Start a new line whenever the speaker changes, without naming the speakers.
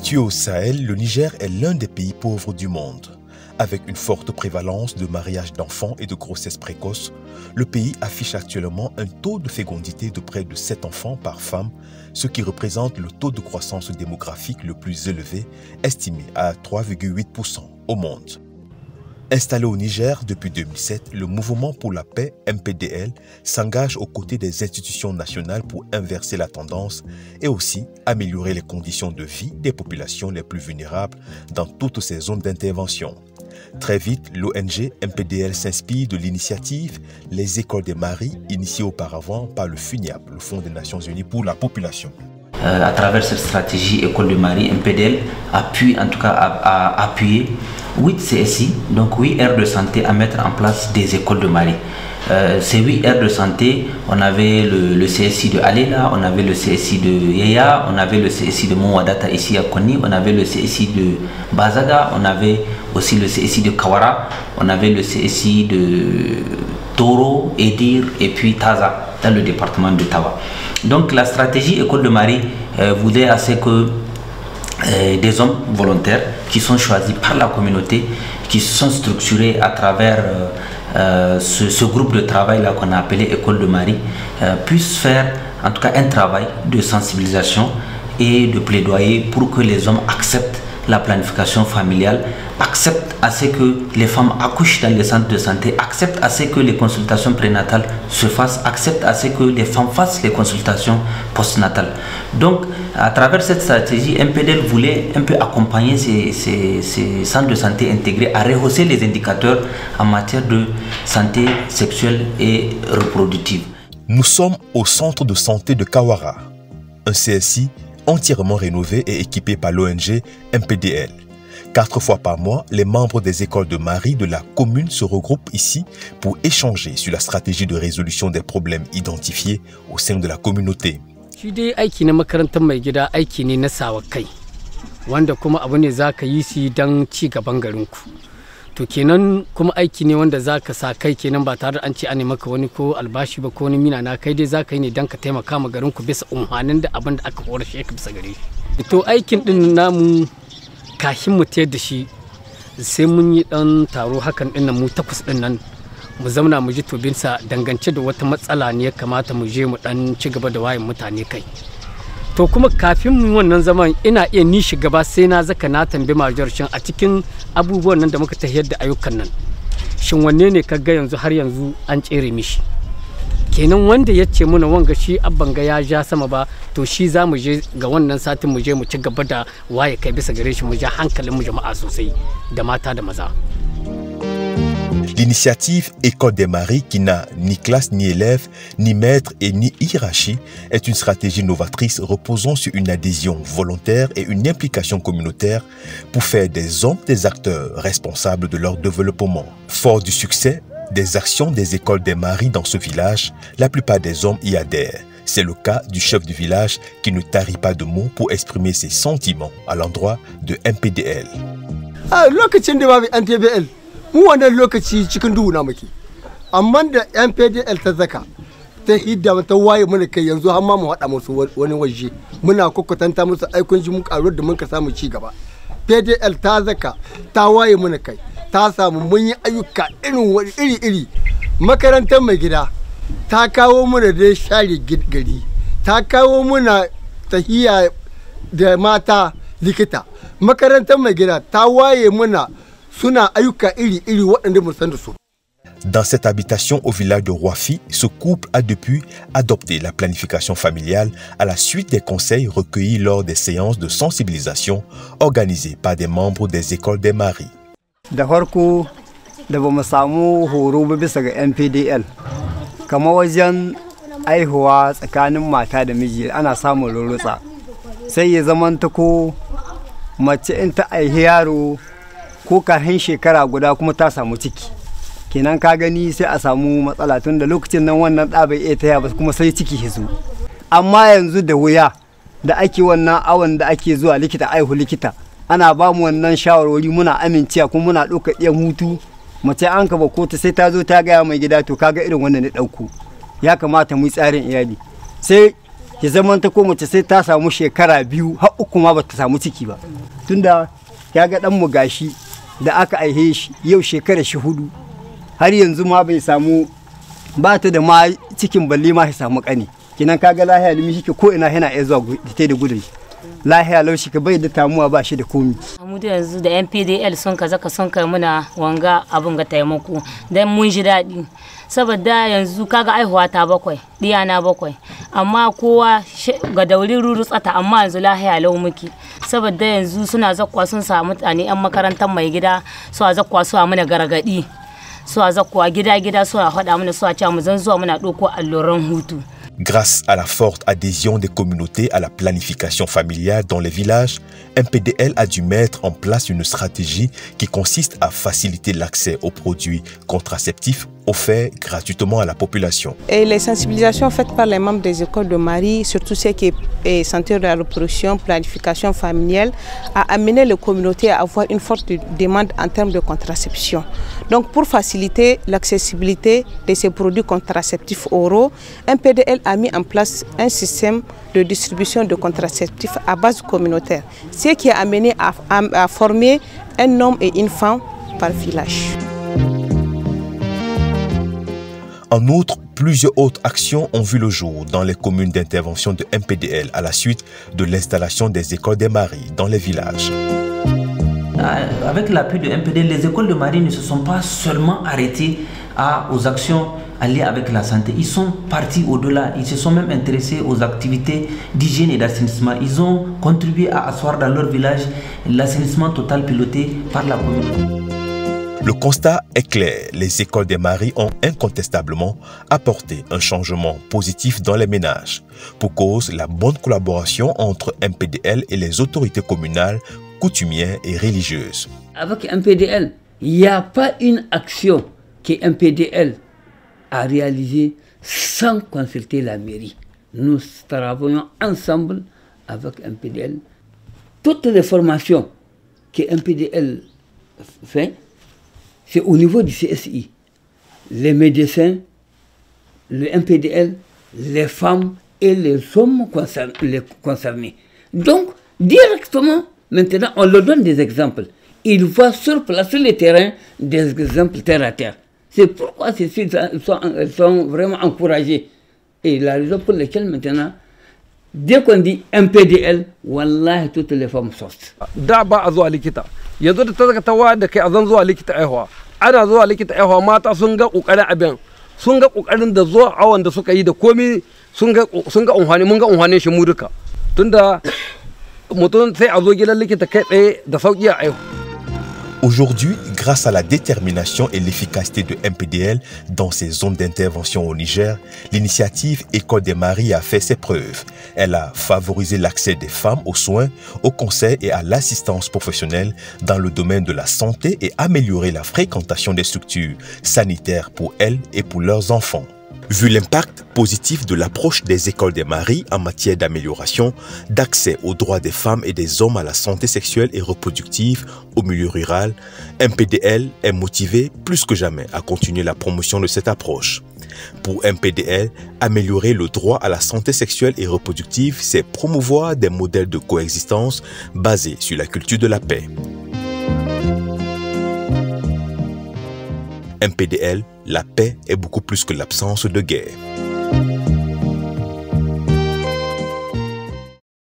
Situé au Sahel, le Niger est l'un des pays pauvres du monde. Avec une forte prévalence de mariage d'enfants et de grossesses précoces, le pays affiche actuellement un taux de fécondité de près de 7 enfants par femme, ce qui représente le taux de croissance démographique le plus élevé, estimé à 3,8% au monde. Installé au Niger depuis 2007, le Mouvement pour la paix, MPDL, s'engage aux côtés des institutions nationales pour inverser la tendance et aussi améliorer les conditions de vie des populations les plus vulnérables dans toutes ces zones d'intervention. Très vite, l'ONG MPDL s'inspire de l'initiative Les Écoles des Maris, initiée auparavant par le FUNIAP, le Fonds des Nations Unies pour la population.
À travers cette stratégie École de Marie, MPDL appuie, en tout cas a appuyé 8 CSI, donc 8 aires de santé à mettre en place des écoles de Marie. Ces 8 aires de santé, on avait le CSI de Alela, on avait le CSI de Yeya, on avait le CSI de Mouadata ici à Koni, on avait le CSI de Bazaga, on avait aussi le CSI de Kawara, on avait le CSI de Toro, Edir et puis Taza dans le département de Tawa. Donc la stratégie École de Marie voulait assez que des hommes volontaires qui sont choisis par la communauté, qui sont structurés à travers ce groupe de travail là qu'on a appelé École de Marie, puissent faire en tout cas un travail de sensibilisation et de plaidoyer pour que les hommes acceptent la planification familiale, acceptent assez que les femmes accouchent dans les centres de santé, acceptent assez que les consultations prénatales se fassent, acceptent assez que les femmes fassent les consultations postnatales. Donc, à travers cette stratégie, MPDL voulait un peu accompagner ces centres de santé intégrés à rehausser les indicateurs en matière de santé sexuelle et reproductive.
Nous sommes au centre de santé de Kawara, un CSI entièrement rénové et équipé par l'ONG MPDL. 4 fois par mois, les membres des écoles de Marie de la commune se regroupent ici pour échanger sur la stratégie de résolution des problèmes identifiés au sein de la communauté.
To kenan kuma aiki ne wanda zaka sa kai kenan ba tare da an ce an maka wani ko albashi ba ko wani mina na kai dai zaka yi ne dan ka taimaka ma garin ku bisa umhanin da abin da aka horar shi ka bisa gare shi. To aikin din namu kashin mu tayar da shi sai mun yi dan taro hakan din nan mu 8 din nan mu zauna mu ji to bin sa dangance da wata matsala ne ya kamata mu je mu dan ci gaba da wayin mutane kai. To kuma kafin mu wannan zaman ina iya ni shugaba sai na zaka na tambaye major shin a cikin abubuwan nan da muka tafiyar da ayyukan nan shin wanne ne kaga yanzu har yanzu an tsere mishi kenan wanda ya ce muna wanga shi abban ga ya ja sama ba to shi za mu je ga wannan satin mu je mu ci gaba da waye kai bisa gare shi mu ja hankalin mu jama'a sosai da mata da maza.
L'initiative École des Maris, qui n'a ni classe, ni élève, ni maître et ni hiérarchie, est une stratégie novatrice reposant sur une adhésion volontaire et une implication communautaire pour faire des hommes des acteurs responsables de leur développement. Fort du succès des actions des Écoles des Maris dans ce village, la plupart des hommes y adhèrent. C'est le cas du chef du village qui ne tarit pas de mots pour exprimer ses sentiments à l'endroit de MPDL.
Mu wannan lokaci cikin duhu na muke amma da MPDL ta zaka ta hidda ta waye mana kai yanzu har ma mu hada musu wani waje muna kokkotanta musu aikun ji mun karo da mun ka samu ci gaba. PDL ta zaka ta waye mana kai ta samu mun yi ayyuka iri makarantar mai gida ta kawo mana da share gari ta kawo mana tahiya da mata likita makarantar mai gida ta waye mana.
Dans cette habitation au village de Roafi, ce couple a depuis adopté la planification familiale à la suite des conseils recueillis lors des séances de sensibilisation organisées par des membres des Écoles des Maris.
Da farko da bamu samu horo ba bisa ga MPDL kamar wajen aihuwa tsakanin mata da miji ana samun rurrutsa sai ya zamanta ko mace in ta aihi yaro ko kafin shekara guda kuma ta samu ciki kenan ka gani sai a samu matsala tun da lokacin nan wannan da bai iya taya ba kuma sai ciki hizo amma yanzu da wuya da ake wannan awon da ake zuwa likita aihu likita ana ba mu wannan shawarwari muna amincewa kuma muna ɗaukar ɗiyan hutu mace an ka ba ko ta sai ta zo ta gaya mai gida to kaga irin wannan ne ɗauko ya kamata mu yi tsarin iyali sai ya zama ta ko mace sai ta samu shekara 2 har 3 ma bata samu ciki ba. Tunda ya ga dan mu gashi da aka aihe shi yau shekara shi 4 har yanzu ma bai samu ba ta da ma cikin balle ma ya samu kani. Kinan kaga lahiya limi shi ko ina yana iya zuwa da gudun lahiya lau shi ka bai da tamuwa ba shi da komi.
Mu da yanzu da NPDL sun kai muna wanga abun ga taimako dan mun ji daɗi saboda yanzu kaga aihuwa ta 7 diyana 7 amma kowa ga daurin rurutsata amma yanzu lahiya lau muke saboda yanzu suna zakwa sun samu mutane yan makarantar mai gida su a zakwa su a mana gargadi su a zakwa gida su a faɗa mana su a cewa mu zan zuwa muna ɗauko alluran hutu.
Grâce à la forte adhésion des communautés à la planification familiale dans les villages, MPDL a dû mettre en place une stratégie qui consiste à faciliter l'accès aux produits contraceptifs offerts gratuitement à la population.
Et les sensibilisations faites par les membres des écoles de Marie, surtout ce qui est santé de la reproduction, planification familiale, a amené les communautés à avoir une forte demande en termes de contraception. Donc pour faciliter l'accessibilité de ces produits contraceptifs oraux, MPDL a mis en place un système de distribution de contraceptifs à base communautaire, ce qui a amené à former un homme et une femme par village.
En outre, plusieurs autres actions ont vu le jour dans les communes d'intervention de MPDL à la suite de l'installation des écoles des maris dans les villages.
Avec l'appui de MPDL, les écoles de marie ne se sont pas seulement arrêtées aux actions alliées avec la santé. Ils sont partis au-delà. Ils se sont même intéressés aux activités d'hygiène et d'assainissement. Ils ont contribué à asseoir dans leur village l'assainissement total piloté par la commune.
Le constat est clair, les écoles des maris ont incontestablement apporté un changement positif dans les ménages, pour cause la bonne collaboration entre MPDL et les autorités communales, coutumières et religieuses.
Avec MPDL, il n'y a pas une action que MPDL a réalisée sans consulter la mairie. Nous travaillons ensemble avec MPDL. Toutes les formations que MPDL fait, c'est au niveau du CSI. Les médecins, le MPDL, les femmes et les hommes concernés. Donc, directement, maintenant, on leur donne des exemples. Ils voient sur place, sur le terrain, des exemples terre à terre. C'est pourquoi ces filles sont vraiment encouragées. Et la raison pour laquelle maintenant, dès qu'on dit MPDL, wallahi, toutes les femmes sortent.
yanzu da ta zaka ta wayar da kai a zan zuwa likita aihuwa ana zuwa likita aihuwa mata sun ga kokarin abin sun ga kokarin da zuwa awon da suka yi da komai sun ga unhwani mun ga unhwanin shi mu duka tunda mutum sai a zo gidan likita kai tsaye da sauki a aihu.
Aujourd'hui, grâce à la détermination et l'efficacité de MPDL dans ses zones d'intervention au Niger, l'initiative École des maris a fait ses preuves. Elle a favorisé l'accès des femmes aux soins, aux conseils et à l'assistance professionnelle dans le domaine de la santé et amélioré la fréquentation des structures sanitaires pour elles et pour leurs enfants. Vu l'impact positif de l'approche des écoles des maris en matière d'amélioration, d'accès aux droits des femmes et des hommes à la santé sexuelle et reproductive au milieu rural, MPDL est motivé plus que jamais à continuer la promotion de cette approche. Pour MPDL, améliorer le droit à la santé sexuelle et reproductive, c'est promouvoir des modèles de coexistence basés sur la culture de la paix. MPDL, la paix est beaucoup plus que l'absence de guerre.